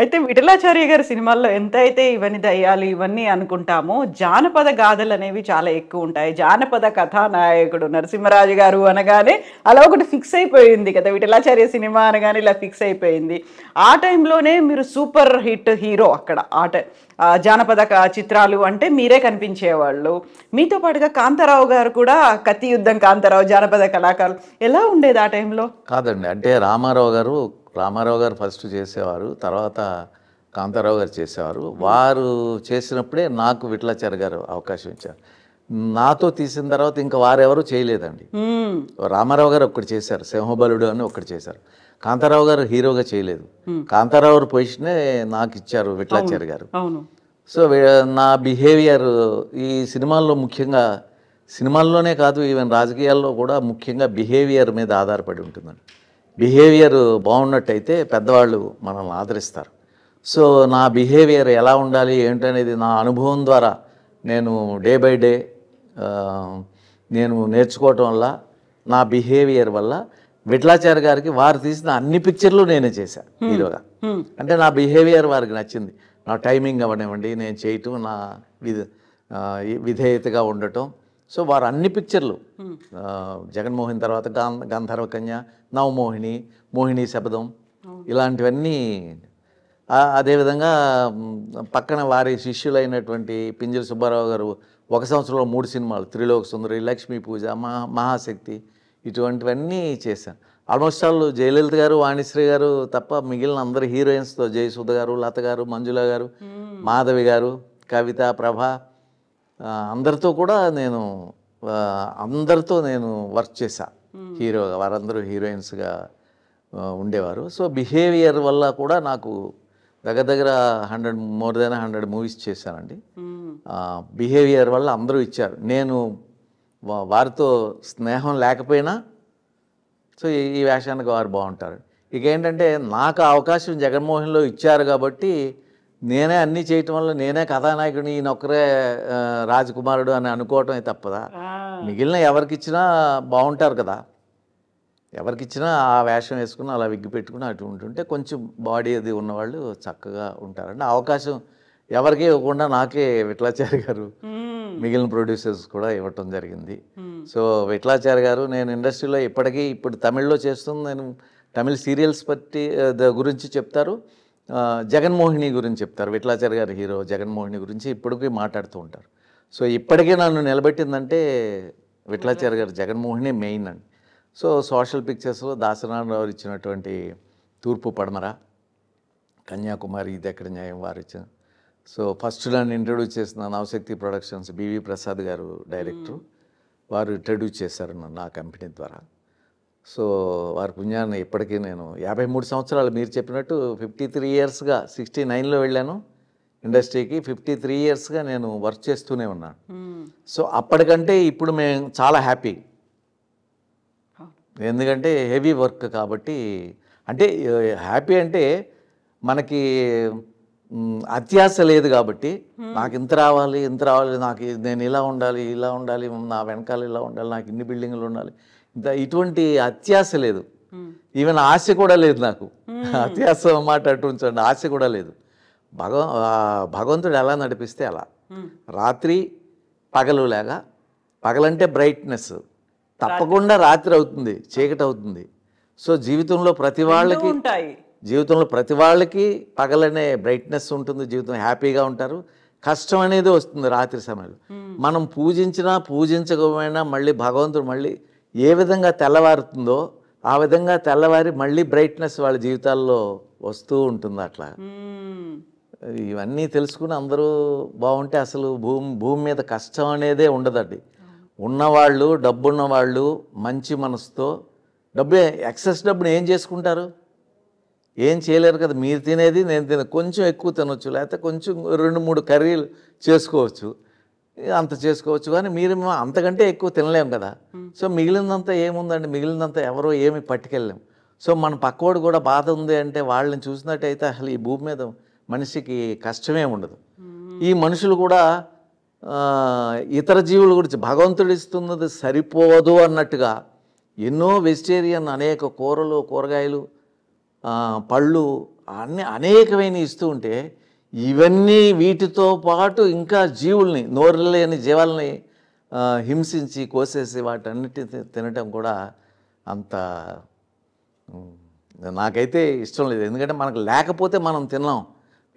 అయితే విఠలాచార్య గారి సినిమాల్లో ఎంతైతే ఇవన్నీ దయ్యాలు ఇవన్నీ అనుకుంటామో, జానపద గాథలనేవి చాలా ఎక్కువుంటాయి. జానపద కథానాయకుడు నరసింహరాజు గారు అనగానే అలా ఒకటి ఫిక్స్ అయిపోయింది కదా! విఠలాచార్య సినిమా అనగానే ఇలా ఫిక్స్ అయిపోయింది. ఆ టైంలోనే మీరు సూపర్ హిట్ హీరో అక్కడ. జానపద చిత్రాలు అంటే మీరే కనిపించేవాళ్ళు. మీతో పాటుగా కాంతారావు గారు కూడా 'కత్తి యుద్ధం కాంతారావు' జానపద కళాకారులు. ఎలా ఉండేది ఆ టైంలో? కాదండి. అంటే రామారావు గారు ఫస్ట్ చేసేవారు. తర్వాత కాంతారావు గారు చేసేవారు. వారు చేసినప్పుడే నాకు విఠలాచార్య గారు అవకాశం ఇచ్చారు. నాతో తీసిన తర్వాత ఇంకా వారెవరూ చేయలేదండి. రామారావు గారు ఒక్కటి చేశారు, సింహబలుడు అని ఒక్కటి చేశారు. కాంతారావు గారు హీరోగా చేయలేదు. కాంతారావు గారు పొజిషనే నాకు ఇచ్చారు విఠలాచార్య గారు. సో నా బిహేవియర్ ఈ సినిమాల్లో ముఖ్యంగా, సినిమాల్లోనే కాదు ఈవెన్ రాజకీయాల్లో కూడా ముఖ్యంగా బిహేవియర్ మీద ఆధారపడి ఉంటుందండి. బిహేవియర్ బాగున్నట్టయితే పెద్దవాళ్ళు మనల్ని ఆదరిస్తారు. సో నా బిహేవియర్ ఎలా ఉండాలి ఏంటనేది నా అనుభవం ద్వారా నేను డే బై డే నేను నేర్చుకోవటం వల్ల, నా బిహేవియర్ వల్ల విఠలాచార్య గారికి వారు తీసిన అన్ని పిక్చర్లు నేనే చేశాను హీరోగా. అంటే నా బిహేవియర్ వారికి నచ్చింది. నా టైమింగ్ అవ్వనివ్వండి, నేను చేయటం, నా విధేయతగా ఉండటం. సో వారు అన్ని పిక్చర్లు, జగన్మోహన్ తర్వాత గంధర్వ కన్య, నవమోహిని, మోహిని శపథం, ఇలాంటివన్నీ. అదేవిధంగా పక్కన వారి శిష్యులైనటువంటి పింజల సుబ్బారావు గారు 1 సంవత్సరంలో 3 సినిమాలు, త్రిలోక సుందరి, లక్ష్మీ పూజ, మహాశక్తి, ఇటువంటివన్నీ చేశాను. ఆల్మోస్ట్ ఆల్ జయలలిత గారు, వాణిశ్రీ గారు తప్ప మిగిలిన అందరు హీరోయిన్స్తో, జయసుధ గారు, లత గారు, మంజుల గారు, మాధవి గారు, కవిత, ప్రభ, అందరితో కూడా అందరితో నేను వర్క్ చేశా హీరోగా. వారందరూ హీరోయిన్స్గా ఉండేవారు. సో బిహేవియర్ వల్ల కూడా నాకు దగ్గర 100 మూవీస్ చేశానండి. బిహేవియర్ వల్ల అందరూ ఇచ్చారు. నేను వారితో స్నేహం లేకపోయినా సో ఈ వేషానికి వారు బాగుంటారు. ఇక ఏంటంటే నాకు అవకాశం జగన్మోహన్లో ఇచ్చారు కాబట్టి నేనే అన్నీ చేయటం వల్ల నేనే కథానాయకుడిని, ఈయనొక్కరే రాజకుమారుడు అని అనుకోవటమే తప్పదా. మిగిలిన ఎవరికిచ్చినా బాగుంటారు కదా. ఎవరికిచ్చినా ఆ వేషం వేసుకుని అలా విగ్గి పెట్టుకుని అటు ఉంటుంటే కొంచెం బాడీ అది ఉన్నవాళ్ళు చక్కగా ఉంటారండి. అవకాశం ఎవరికి ఇవ్వకుండా నాకే విఠలాచార్య గారు, మిగిలిన ప్రొడ్యూసర్స్ కూడా ఇవ్వటం జరిగింది. సో విఠలాచార్య గారు, నేను ఇండస్ట్రీలో ఇప్పుడు తమిళ్లో చేస్తుంది, నేను తమిళ్ సీరియల్స్ గురించి చెప్తారు, జగన్మోహిని గురించి చెప్తారు. విఠలాచార్య గారు హీరో జగన్మోహిని గురించి ఇప్పటికీ మాట్లాడుతూ ఉంటారు. సో ఇప్పటికీ నన్ను నిలబెట్టిందంటే విఠలాచార్య గారు జగన్మోహిని మెయిన్ అండి. సో సోషల్ పిక్చర్స్లో దాసనారాయణరావు ఇచ్చినటువంటి తూర్పు పడమర, కన్యాకుమారి, ఇది ఎక్కడ న్యాయం వారు ఇచ్చిన. సో ఫస్ట్ నన్ను ఇంట్రడ్యూస్ చేసిన నవశక్తి ప్రొడక్షన్స్, బివి ప్రసాద్ గారు డైరెక్టరు, వారు ఇంట్రడ్యూస్ చేశారు నన్ను ఆ కంపెనీ ద్వారా. సో వారి పుణ్యాన్ని ఇప్పటికీ నేను 53 సంవత్సరాలు మీరు చెప్పినట్టు 53 ఇయర్స్గా, 69లో వెళ్ళాను ఇండస్ట్రీకి, 53 ఇయర్స్గా నేను వర్క్ చేస్తూనే ఉన్నాను. సో అప్పటికంటే ఇప్పుడు మేము చాలా హ్యాపీ. ఎందుకంటే హెవీ వర్క్ కాబట్టి. అంటే హ్యాపీ అంటే మనకి అత్యాశ లేదు కాబట్టి, నాకు ఇంత రావాలి, నాకు నేను ఇలా ఉండాలి, నా వెనకాల ఇలా ఉండాలి, నాకు ఇన్ని బిల్డింగ్లు ఉండాలి, ఇటువంటి అత్యాశ లేదు. ఈవెన్ ఆశ కూడా లేదు నాకు. అత్యాశ మాట అటు ఉంచండి, ఆశ కూడా లేదు. భగవంతుడు ఎలా నడిపిస్తే అలా. రాత్రి పగలు లేగా, పగలంటే బ్రైట్నెస్, తప్పకుండా రాత్రి అవుతుంది, చీకటి అవుతుంది. సో జీవితంలో ప్రతి వాళ్ళకి పగలనే బ్రైట్నెస్ ఉంటుంది, జీవితం హ్యాపీగా ఉంటారు. కష్టం అనేది వస్తుంది రాత్రి సమయంలో. మనం పూజించకపోయినా మళ్ళీ భగవంతుడు మళ్ళీ ఏ విధంగా తెల్లవారుతుందో ఆ విధంగా తెల్లవారి మళ్ళీ బ్రైట్నెస్ వాళ్ళ జీవితాల్లో వస్తూ ఉంటుంది. అట్లా ఇవన్నీ తెలుసుకుని అందరూ బాగుంటే అసలు భూమి మీద కష్టం అనేదే ఉండదండి. ఉన్నవాళ్ళు, డబ్బున్న వాళ్ళు మంచి మనసుతో, ఎక్సెస్ డబ్బుని ఏం చేసుకుంటారు? ఏం చేయలేరు కదా. మీరు తినేది నేను కొంచెం ఎక్కువ తినొచ్చు, లేకపోతే కొంచెం 2-3 కర్రీలు చేసుకోవచ్చు, అంత చేసుకోవచ్చు. కానీ మీరు అంతకంటే ఎక్కువ తినలేము కదా. సో మిగిలినంతా ఏముందండి, మిగిలినంతా ఎవరో ఏమి పట్టుకెళ్ళలేం. సో మన పక్కవాడు కూడా బాధ ఉంది అంటే వాళ్ళని చూసినట్టయితే అసలు ఈ భూమి మీద మనిషికి కష్టమే ఉండదు. ఈ మనుషులు కూడా ఇతర జీవుల గురించి భగవంతుడు ఇస్తున్నది సరిపోదు అన్నట్టుగా ఎన్నో వెజిటేరియన్ అనేక కూరలు, కూరగాయలు, పళ్ళు అనేకమైన ఇస్తూ ఉంటే ఇవన్నీ వీటితో పాటు ఇంకా జీవుల్ని నోరు లేని జీవాలని హింసించి కోసేసి వాటన్నిటిని తినటం కూడా అంత నాకైతే ఇష్టం లేదు. ఎందుకంటే మనకు లేకపోతే మనం తిన్నాం,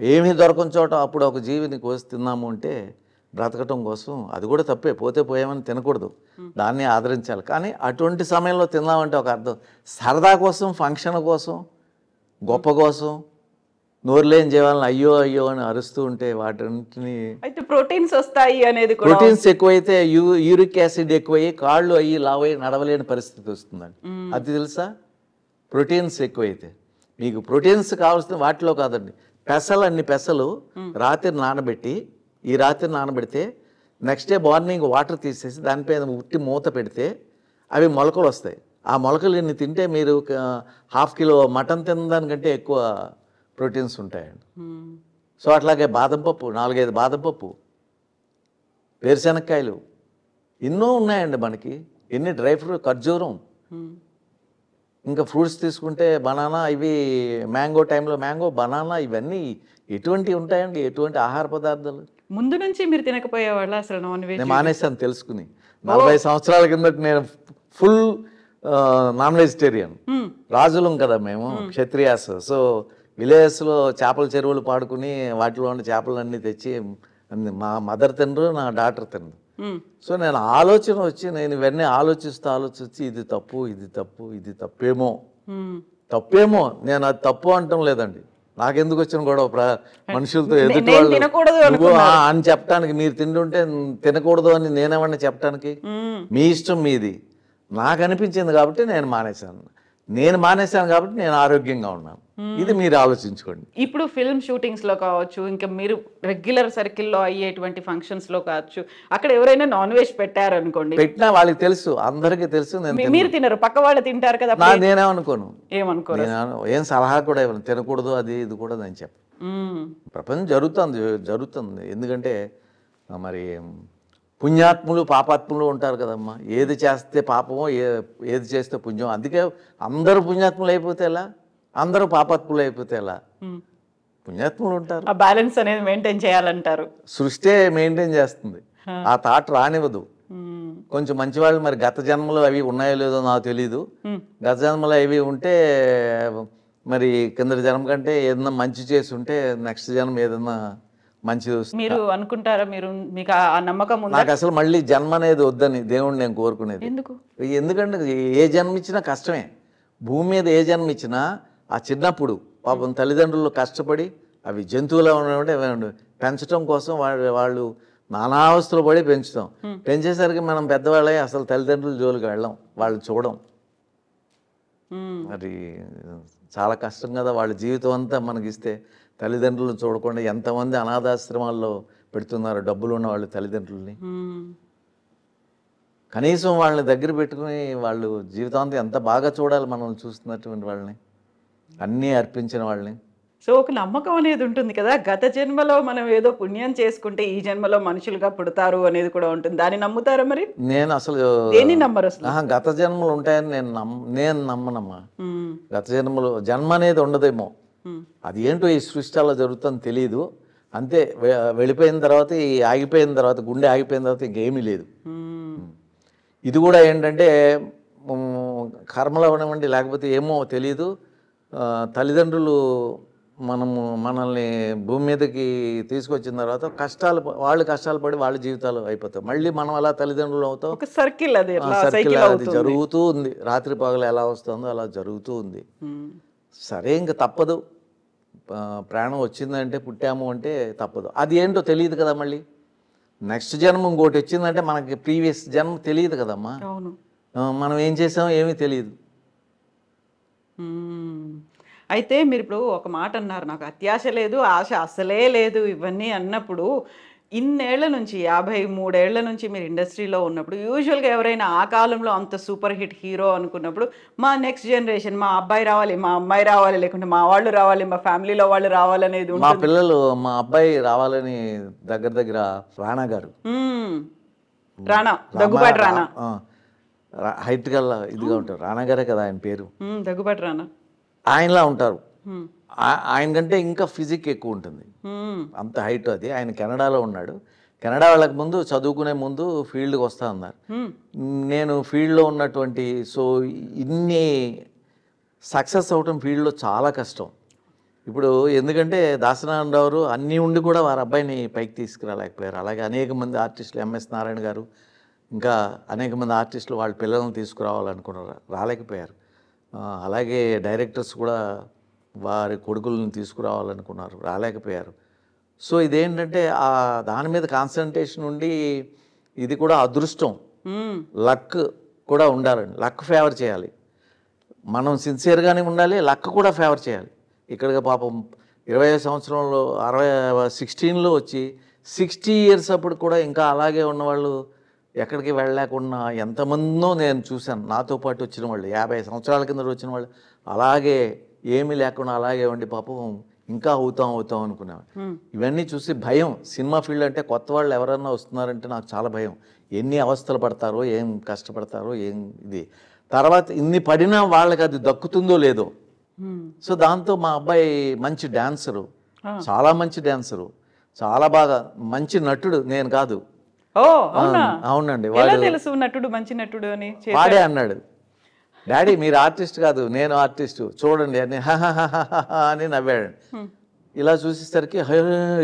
ఏమీ దొరకని చోట అప్పుడు ఒక జీవిని కోసి తిన్నాము అంటే బ్రతకటం కోసం అది కూడా తప్పే. పోతే పోయామని తినకూడదు, దాన్ని ఆదరించాలి. కానీ అటువంటి సమయంలో తిన్నామంటే ఒక అర్థం, సరదా కోసం, ఫంక్షన్ కోసం, గొప్ప కోసం నోరు లేని జీవాలను అయ్యో అయ్యో అని అరుస్తూ ఉంటే వాటిని అయితే ప్రోటీన్స్ వస్తాయి అనేది కూడా, ప్రోటీన్స్ ఎక్కువైతే యూరిక్ యాసిడ్ ఎక్కువయ్యి కాళ్ళు అయ్యి లావయ్యి నడవలేని పరిస్థితి వస్తుందండి. అది తెలుసా? ప్రోటీన్స్ ఎక్కువైతే మీకు ప్రోటీన్స్ కావాల్సిన వాటిలో కాదండి, అన్ని పెసలు రాత్రి నానబెట్టి, ఈ రాత్రి నానబెడితే నెక్స్ట్ డే మార్నింగ్ వాటర్ తీసేసి దానిపైన ఉట్టి మూత పెడితే అవి మొలకలు వస్తాయి. ఆ మొలకలు ఇన్ని తింటే మీరు 1/2 కిలో మటన్ తినడానికంటే ఎక్కువ ప్రోటీన్స్ ఉంటాయండి. సో అట్లాగే బాదం పప్పు, 4-5 బాదం పప్పు, వేరుశనక్కాయలు, ఎన్నో ఉన్నాయండి మనకి. ఎన్ని డ్రై ఫ్రూట్, ఖర్జూరం, ఇంకా ఫ్రూట్స్ తీసుకుంటే బనానా, ఇవి మ్యాంగో టైంలో మ్యాంగో, బనానా, ఇవన్నీ ఎటువంటివి ఉంటాయండి, ఎటువంటి ఆహార పదార్థాలు. ముందు నుంచి మీరు తినకపోయేవాళ్ళ అసలు నాన్ వెజ్? నేను మానేసాను తెలుసుకుని. 40 సంవత్సరాల కిందట నేను ఫుల్ నాన్ వెజిటేరియన్. రాజులం కదా మేము, క్షత్రియాస్. సో విలేజెస్లో చేపల చెరువులు పాడుకుని వాటిలో ఉన్న చేపలన్నీ తెచ్చి మా మదర్ తినరు, నా డాటర్ తినరు. సో నేను ఆలోచన వచ్చి నేను ఇవన్నీ ఆలోచించి ఇది తప్పు, ఇది తప్పు, ఇది తప్పేమో. నేను అది తప్పు అంటం లేదండి, నాకెందుకు వచ్చిన గొడవ మనుషులతో, ఎదుటి వాళ్ళు అని చెప్పడానికి. మీరు తింటుంటే తినకూడదు అని నేనేమన్నా చెప్పడానికి? మీ ఇష్టం మీది. నాకు అనిపించింది కాబట్టి నేను మానేశాను కాబట్టి నేను ఆరోగ్యంగా ఉన్నాను. ఇది మీరు ఆలోచించుకోండి. ఇప్పుడు ఫిల్మ్ షూటింగ్స్ లో కావచ్చు, ఇంకా మీరు రెగ్యులర్ సర్కిల్లో అయ్యేటువంటి ఫంక్షన్స్ లో కావచ్చు, అక్కడ ఎవరైనా నాన్ వెజ్ పెట్టారనుకోండి, పెట్టినా వాళ్ళకి తెలుసు, అందరికీ తెలుసు. మీరు తినరు, పక్క వాళ్ళు తింటారు కదా, నేనేమనుకోను, ఏమనుకోరు, ఏం సలహా కూడా ఇవ్వను, తినకూడదు అది ఇది కూడా అని చెప్పు. ప్రపంచం జరుగుతుంది. ఎందుకంటే మరి పుణ్యాత్ములు పాపాత్ములు ఉంటారు కదమ్మా. ఏది చేస్తే పాపమో, ఏది చేస్తే పుణ్యం. అందుకే అందరూ పుణ్యాత్ములు అయిపోతే ఎలా, అందరూ పాపాత్ములు అయిపోతే ఎలా? పుణ్యాత్ములు ఉంటారు. ఆ బ్యాలెన్స్ అనేది మెయింటైన్ చేయాలంటారు. సృష్టి మెయింటైన్ చేస్తుంది, ఆ థాట్ రానివ్వదు. కొంచెం మంచివాళ్ళు, మరి గత జన్మలో అవి ఉన్నాయో లేదో నాకు తెలీదు. గత జన్మలో అవి ఉంటే మరి కిందటి జన్మ కంటే ఏదన్నా మంచి చేసి ఉంటే నెక్స్ట్ జన్మ ఏదన్నా మంచిది వస్తుంది. మీరు అనుకుంటారా? మీకు ఆ నమ్మకం ఉందా? నాకు అసలు మళ్ళీ జన్మ అనేది వద్దని దేవుణ్ణి నేను కోరుకునేది. ఎందుకంటే ఏ జన్మ ఇచ్చినా కష్టమే. భూమి మీద ఏ జన్మ ఇచ్చినా ఆ చిన్నప్పుడు పాపం తల్లిదండ్రులు కష్టపడి అవి జంతువులా ఉన్నటువంటి పెంచడం కోసం వాళ్ళు నానావస్థలు పడి పెంచుతాం. పెంచేసరికి మనం పెద్దవాళ్ళే అసలు తల్లిదండ్రుల జోలికి వెళ్ళాం, వాళ్ళు చూడం. మరి చాలా కష్టం కదా. వాళ్ళ జీవితం అంతా మనకిస్తే తల్లిదండ్రులు చూడకుండా ఎంతమంది అనాథాశ్రమాల్లో పెడుతున్నారు డబ్బులు ఉన్న వాళ్ళు తల్లిదండ్రుల్ని. కనీసం వాళ్ళని దగ్గర పెట్టుకుని వాళ్ళు జీవితాంతం ఎంత బాగా చూడాలి మనల్ని చూస్తున్నటువంటి వాళ్ళని, అన్నీ అర్పించిన వాళ్ళని. సో ఒక నమ్మకం అనేది ఉంటుంది కదా, గత జన్మలో మనం ఏదో పుణ్యం చేసుకుంటే ఈ జన్మలో మనుషులుగా పుడతారు అనేది కూడా ఉంటుంది. దాన్ని నమ్ముతారా మరి? నేను అసలు దేన్ని నమ్మరు అసలు? గత జన్మలు ఉంటాయని నేను నమ్మనమ్మా. గత జన్మ అనేది ఉండదేమో, అది ఏంటో ఈ సృష్టి అలా జరుగుతుందని తెలియదు. అంతే, వెళ్ళిపోయిన తర్వాత, ఆగిపోయిన తర్వాత, గుండె ఆగిపోయిన తర్వాత ఇంకేమీ లేదు. ఇది కూడా ఏంటంటే కర్మలో ఉండమండి, లేకపోతే ఏమో తెలియదు. తల్లిదండ్రులు మనల్ని భూమి మీదకి తీసుకొచ్చిన తర్వాత వాళ్ళు కష్టాలు పడి వాళ్ళ జీవితాలు అయిపోతాయి. మళ్ళీ మనం అలా తల్లిదండ్రులు అవుతాం. ఒక సర్కిల్ అది జరుగుతూ ఉంది. రాత్రి పగలు ఎలా వస్తుందో అలా జరుగుతూ ఉంది. సరే, ఇంకా తప్పదు. ప్రాణం వచ్చిందంటే, పుట్టాము అంటే తప్పదు. అది ఏంటో తెలియదు కదా. మళ్ళీ నెక్స్ట్ జన్మ ఇంకోటి వచ్చిందంటే మనకి ప్రీవియస్ జన్మ తెలియదు కదమ్మా. మనం ఏం చేసామో ఏమీ తెలియదు. అయితే మీరు ఇప్పుడు ఒక మాట అన్నారు, నాకు అత్యాశ లేదు, ఆశ అసలే లేదు ఇవన్నీ అన్నప్పుడు, ఇన్నేళ్ల నుంచి 53 ఏళ్ల నుంచి మీరు ఇండస్ట్రీలో ఉన్నప్పుడు యూజువల్గా ఎవరైనా ఆ కాలంలో అంత సూపర్ హిట్ హీరో అనుకున్నప్పుడు మా నెక్స్ట్ జనరేషన్, మా అబ్బాయి రావాలి, మా అమ్మాయి రావాలి, లేకుంటే మా వాళ్ళు రావాలి, మా ఫ్యామిలీలో వాళ్ళు రావాలనేది, మా పిల్లలు, మా అబ్బాయి రావాలని దగ్గర రాణా గారు, దగ్గుబాటి రాణా, హైట్ గల్లా ఇదిగా ఉంటారు. రాణా గారే కదా ఆయన పేరు. దగ్గుబాటి రాణా ఆయనలా ఉంటారు. ఆయన కంటే ఇంకా ఫిజిక్ ఎక్కువ ఉంటుంది, మ్మ్. అంత హైట్. అది ఆయన కెనడాలో ఉన్నాడు. కెనడా వెళ్ళక ముందు చదువుకునే ముందు ఫీల్డ్కి వస్తా అన్నారు. మ్మ్. నేను ఫీల్డ్లో ఉన్నటువంటి సో ఇన్ని సక్సెస్ అవటం ఫీల్డ్లో చాలా కష్టం. ఇప్పుడు ఎందుకంటే దాసనారాయణరావు అన్నీ ఉండి కూడా వారి అబ్బాయిని పైకి తీసుకురాలేకపోయారు. అలాగే అనేక మంది ఆర్టిస్టులు, ఎంఎస్ నారాయణ గారు, ఇంకా అనేక మంది ఆర్టిస్టులు వాళ్ళ పిల్లల్ని తీసుకురావాలనుకున్నారు, రాలేకపోయారు. అలాగే డైరెక్టర్స్ కూడా వారి కొడుకులను తీసుకురావాలనుకున్నారు, రాలేకపోయారు. సో ఇదేంటంటే దాని మీద కాన్సన్ట్రేషన్ ఉండి, ఇది కూడా అదృష్టం, మ్మ్. లక్ కూడా ఉండాలండి. లక్ ఫేవర్ చేయాలి, మనం సిన్సియర్గానే ఉండాలి, లక్ కూడా ఫేవర్ చేయాలి. ఇక్కడికి పాపం 20 సంవత్సరంలో 16లో వచ్చి 60 years అప్పుడు కూడా ఇంకా అలాగే ఉన్నవాళ్ళు, ఎక్కడికి వెళ్ళలేకుండా ఎంతమందో నేను చూశాను. నాతో పాటు వచ్చిన వాళ్ళు 50 సంవత్సరాల కింద వచ్చిన వాళ్ళు అలాగే ఏమీ లేకుండా అలాగే ఉండి పాపం ఇంకా అవుతాం అనుకున్నాను. ఇవన్నీ చూసి భయం. సినిమా ఫీల్డ్ అంటే కొత్త వాళ్ళు ఎవరన్నా వస్తున్నారంటే నాకు చాలా భయం. ఎన్ని అవస్థలు పడతారో, ఏం కష్టపడతారో, ఏం ఇది. తర్వాత ఇన్ని పడినా వాళ్ళకి అది దక్కుతుందో లేదో. సో దాంతో మా అబ్బాయి మంచి డాన్సరు, చాలా మంచి డాన్సరు, చాలా బాగా మంచి నటుడు. నేను కాదు. ఓ అవునా? అవునండి. ఎలా వాడు తెలుసు నటుడు మంచి నటుడు అని? వాడే అన్నాడు, డాడీ మీరు ఆర్టిస్ట్ కాదు, నేను ఆర్టిస్టు, చూడండి అని అని నవ్వాడు. ఇలా చూసేసరికి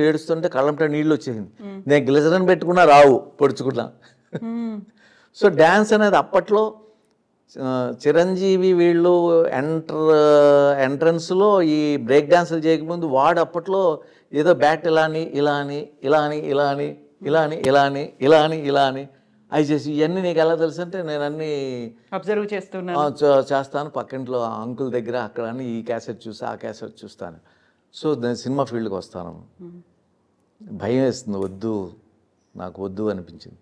ఏడుస్తుంటే కళ్ళంట నీళ్ళు వచ్చేసింది. నేను గ్లిజరన్ పెట్టుకున్నా రావు, పొడుచుకున్నా. సో డ్యాన్స్ అనేది అప్పట్లో చిరంజీవి వీళ్ళు ఎంట్రన్స్లో ఈ బ్రేక్ డాన్సులు చేయకముందు వాడు అప్పట్లో ఏదో బ్యాట్ ఇలా అని అవి చేసి, ఇవన్నీ నీకు ఎలా తెలుసు అంటే నేను అన్నీ అబ్జర్వ్ చేస్తున్నాను, చేస్తాను పక్కింట్లో అంకుల్ దగ్గర అక్కడ అని, ఈ క్యాసెట్ చూసి ఆ క్యాసెట్ చూస్తాను. సో నేను సినిమా ఫీల్డ్కి వస్తాను. భయం వేస్తుంది, నాకు వద్దు అనిపించింది.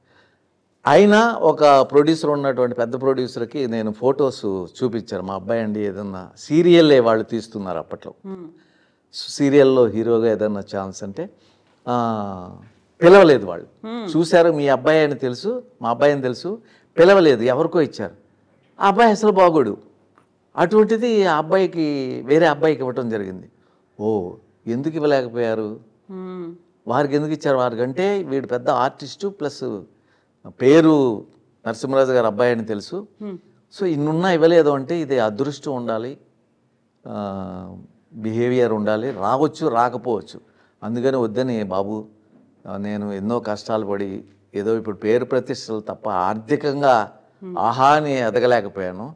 అయినా ఒక ప్రొడ్యూసర్ ఉన్నటువంటి పెద్ద ప్రొడ్యూసర్కి నేను ఫొటోస్ చూపించాను. మా అబ్బాయి అండి ఏదన్నా సీరియల్లే వాళ్ళు తీస్తున్నారు అప్పట్లో, సీరియల్లో హీరోగా ఏదన్నా ఛాన్స్ అంటే పిలవలేదు. వాళ్ళు చూశారు, మీ అబ్బాయి అని తెలుసు, మా అబ్బాయి అని తెలుసు, పిలవలేదు, ఎవరికో ఇచ్చారు. ఆ అబ్బాయి అసలు బాగోడు. అటువంటిది ఆ అబ్బాయికి వేరే అబ్బాయికి ఇవ్వటం జరిగింది. ఓ ఎందుకు ఇవ్వలేకపోయారు, వారికి ఎందుకు ఇచ్చారు? వారికంటే వీడు పెద్ద ఆర్టిస్టు, ప్లస్ పేరు నరసింహరాజు గారు అబ్బాయి అని తెలుసు. సో ఇన్నున్నా ఇవ్వలేదు అంటే ఇది అదృష్టం ఉండాలి, బిహేవియర్ ఉండాలి, రావచ్చు రాకపోవచ్చు. అందుకని వద్దని బాబు, నేను ఎన్నో కష్టాలు పడి ఏదో ఇప్పుడు పేరు ప్రతిష్టలు తప్ప ఆర్థికంగా ఆహాని ఎదగలేకపోయాను.